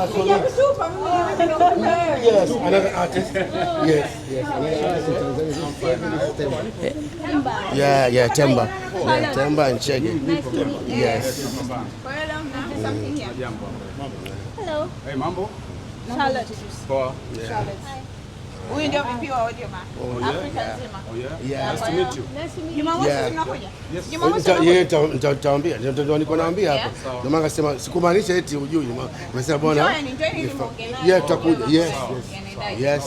Yes, another artist. Yes. Yeah, Temba. Yeah, Temba and Chege. Yes. Hello. Hey, mambo. Charlotte. Poa. Charlotte. Huyu ndio vipi wa audio ma? Afrika nzima. Yeah. Nice to meet you. Jumamosi tunakuja. Nitawaambia, ndio niko naambia hapa. Ndio maana nasema sikumaanisha eti hujui. Nimesema bwana. Yeah, tutakuja. Yes.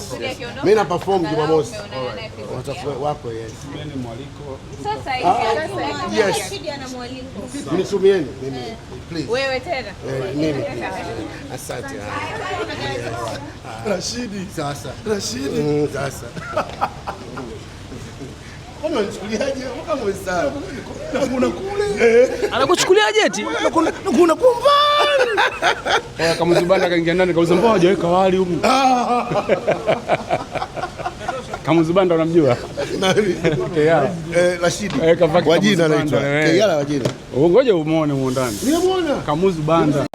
Mimi na perform Jumamosi. Watakuwa wako yes. Mimi ni mwaliko. Sasa hivi. Yes. Ana mwaliko. Nisumieni mimi. Please. Wewe tena. Mimi. Asante. Rashidi. Sasa. Rashidi. Sasa. Kama nichukuliaje? Kama msao. Kuna kule. Anakuchukuliaje eti? Kuna kumba. Kama Zubanda kaingia ndani kauza mbona hajaweka wali huko. Kama Zubanda unamjua? Nani? Keyala. Rashidi. Kwa jina anaitwa. Keyala wa jina. Ngoja umuone huko ndani. Nimemuona. Kama Zubanda.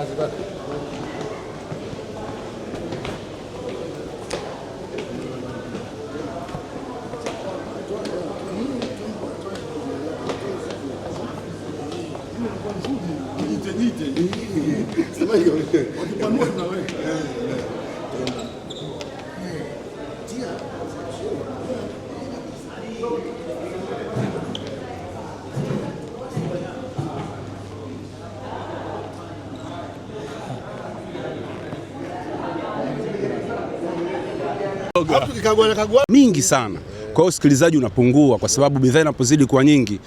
Sema hiyo. Wakipanua tunaweka. Mingi sana. Kwa hiyo usikilizaji unapungua kwa sababu bidhaa inapozidi kuwa nyingi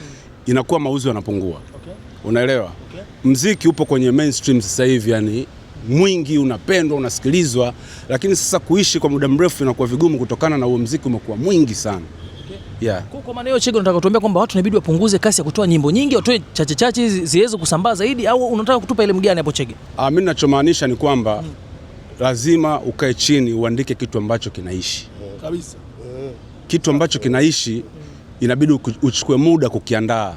inakuwa mauzo yanapungua. Unaelewa? Muziki upo kwenye mainstream sasa hivi, yani mwingi unapendwa, unasikilizwa, lakini sasa kuishi kwa muda mrefu inakuwa vigumu kutokana na huo muziki umekuwa mwingi sana. Yeah. Kwa maana hiyo Chege, unataka kutuambia kwamba watu inabidi wapunguze kasi ya kutoa nyimbo nyingi, watoe chache chache ziweze kusambaa zaidi, au unataka kutupa elimu gani hapo Chege? Mimi ninachomaanisha ni kwamba lazima ukae chini uandike kitu ambacho kinaishi. Kabisa. Kitu ambacho kinaishi inabidi uchukue muda kukiandaa.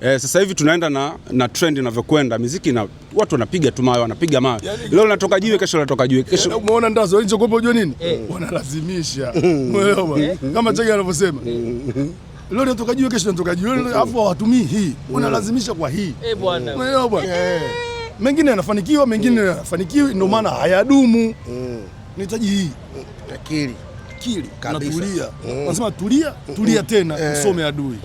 Sasa hivi tunaenda na trend inavyokwenda, muziki na watu wanapiga tu mawe, wanapiga mawe. Leo natoka jiwe, kesho natoka jiwe, kesho. Umeona ndazo hicho kwa unajua nini? Wanalazimisha. Umeelewa? Kama Chege anavyosema. Leo natoka jiwe, kesho natoka jiwe, alafu hawatumii hii. Wanalazimisha kwa hii. Bwana. Umeelewa bwana? Mengine yanafanikiwa, mengine hayafanikiwi, ndio maana hayadumu. Nihitaji hii Akili kabisa. Tulia. Nasema tulia tena, usome adui.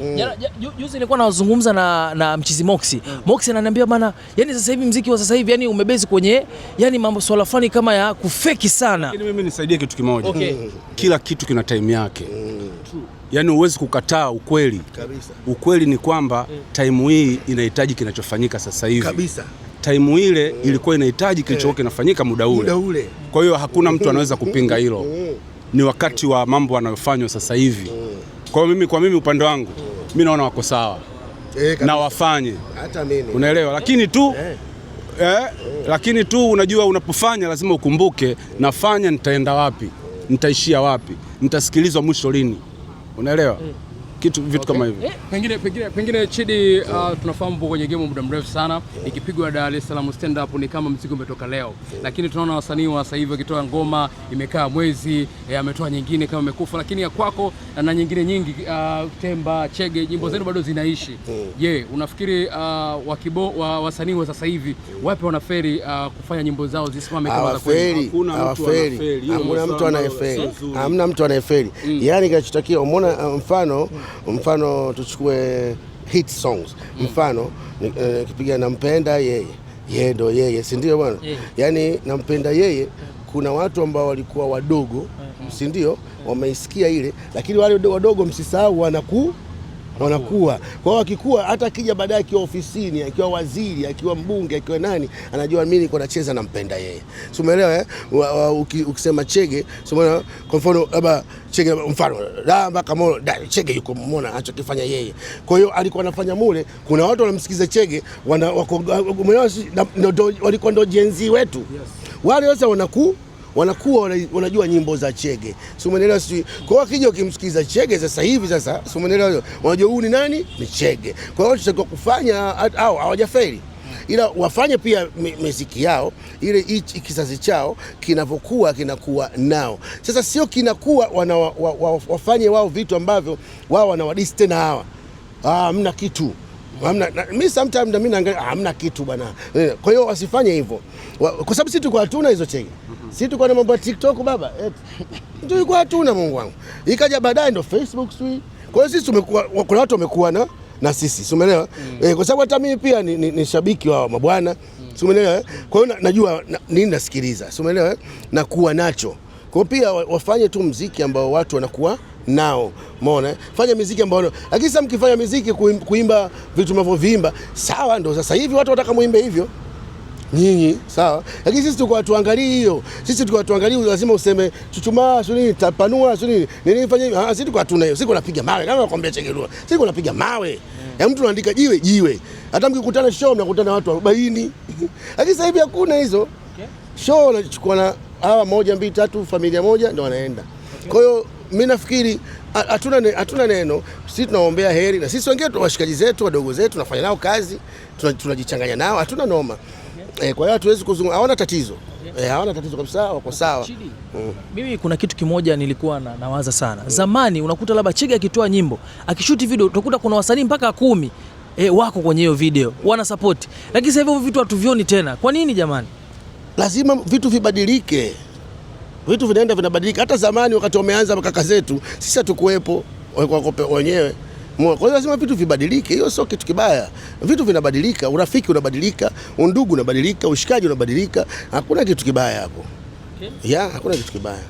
Juzi nilikuwa nazungumza na mchizi Moxi. Moxi ananiambia bana, yani sasa hivi muziki wa sasa hivi yani umebezi kwenye yani mambo swala fulani kama ya kufeki sana. Lakini mimi nisaidie kitu kimoja. Kila kitu kina time yake. Yani huwezi kukataa ukweli. Kabisa. Ukweli ni kwamba time hii inahitaji kinachofanyika sasa hivi. Kabisa. Time ile ilikuwa inahitaji kilichokuwa kinafanyika muda ule. Kwa hiyo hakuna mtu anaweza kupinga hilo. Ni wakati wa mambo yanayofanywa sasa hivi. Kwa mimi upande wangu mimi naona wako sawa. Na wafanye. Hata mimi. Unaelewa? Lakini tu unajua unapofanya lazima ukumbuke nafanya nitaenda wapi? Nitaishia wapi? Nitasikilizwa mwisho lini? Unaelewa? Vitu kama hivyo. Pengine Chidi, tunafahamu kwenye game muda mrefu sana, ikipigwa Dar es Salaam stand up ni kama mzigo umetoka leo. Lakini tunaona wasanii wa sasa hivi wakitoa ngoma imekaa mwezi, ametoa nyingine kama imekufa, lakini ya kwako na nyingine nyingi, Temba, Chege, nyimbo zenu bado zinaishi. Je, unafikiri wasanii wa sasa hivi wapi wanaferi kufanya nyimbo zao zisimame kama za kweli? Hakuna mtu anayeferi. Hamna mtu anayeferi. Yaani kinachotakiwa umeona mfano tuchukue hit songs. Mfano kipiga nampenda yeye ndo yeye, si ndio bwana? Yaani nampenda yeye, kuna watu ambao walikuwa wadogo, si ndio? Wameisikia ile, lakini wale wadogo msisahau wanakuwa. Kwa hiyo akikuwa, hata akija baadaye akiwa ofisini, akiwa waziri, akiwa mbunge, akiwa nani, anajua mimi niko nacheza nampenda yeye. Si umeelewa? Ukisema Chege, si umeona, kwa mfano labda Chege, mfano kama Chege yuko muona anachokifanya yeye. Kwa hiyo alikuwa anafanya mule, kuna watu wanamsikiza Chege, walikuwa ndo jenzi wetu. Wale sasa wanakuwa wanajua nyimbo za Chege. Si umeelewa? Kwa hiyo akija ukimsikiza Chege sasa hivi, sasa si umeelewa, wanajua huyu ni nani? Ni Chege. Kwa hiyo tunatakiwa kufanya au hawajafeli. ila wafanye pia muziki yao ile kizazi chao kinavyokuwa kinakuwa nao. Sasa sio kinakuwa wafanye wao vitu ambavyo wao wanawadisi tena hawa. Hamna kitu. Mimi sometimes mimi naangalia hamna kitu bwana. Kwa hiyo wasifanye hivyo. Kwa sababu sisi tulikuwa hatuna hizo cheki. Sisi tulikuwa na mambo ya TikTok baba. Tulikuwa hatuna, Mungu wangu. Ikaja baadaye ndo Facebook sui. Kwa hiyo sisi tumekuwa, kuna watu wamekuwa na sisi, umeelewa? Kwa sababu hata mimi pia ni shabiki wa mabwana, umeelewa? Kwa hiyo najua nini nasikiliza, umeelewa? Na kuwa nacho. Kwa hiyo pia wafanye tu muziki ambao watu wanakuwa nao, umeona? Fanya muziki ambao, lakini sasa mkifanya muziki kuimba vitu mnavyoviimba, sawa, ndo sasa hivi watu wataka muimbe hivyo. Nyinyi sawa, lakini sisi tulikuwa tuangalie hiyo. Sisi tulikuwa tuangalie, lazima useme chuchumaa sio nini, tapanua sio nini, nini fanya hivi. Sisi tulikuwa tuna hiyo. Sisi tunapiga mawe kama nakwambia Chegelua. Sisi tunapiga mawe. Mtu anaandika jiwe. Hata mkikutana show mnakutana watu 40. Lakini sasa hivi hakuna hizo. Show unachukua na hawa 1 2 3 familia moja ndio wanaenda. Kwa hiyo mimi nafikiri hatuna neno. Sisi tunaombea heri, na sisi wengine washikaji zetu wadogo zetu tunafanya nao kazi, tunajichanganya nao, hatuna noma. Kwa hiyo hatuwezi kuzungumza, hawana tatizo. Hawana tatizo kabisa, wako sawa. Mimi kuna kitu kimoja nilikuwa nawaza sana. Zamani unakuta labda Chege akitoa nyimbo, akishuti video, utakuta kuna wasanii mpaka 10 wako kwenye hiyo video, wana support. Lakini sasa hivyo vitu hatuvioni tena. Kwa nini jamani? Lazima vitu vibadilike. Vitu vinaenda vinabadilika. Hata zamani wakati wameanza kaka zetu, sisi hatukuepo wenyewe. Kwa hiyo lazima vitu vibadilike. Hiyo sio kitu kibaya. Vitu vinabadilika, urafiki unabadilika, undugu unabadilika, ushikaji unabadilika. Hakuna kitu kibaya hapo. Hakuna kitu kibaya.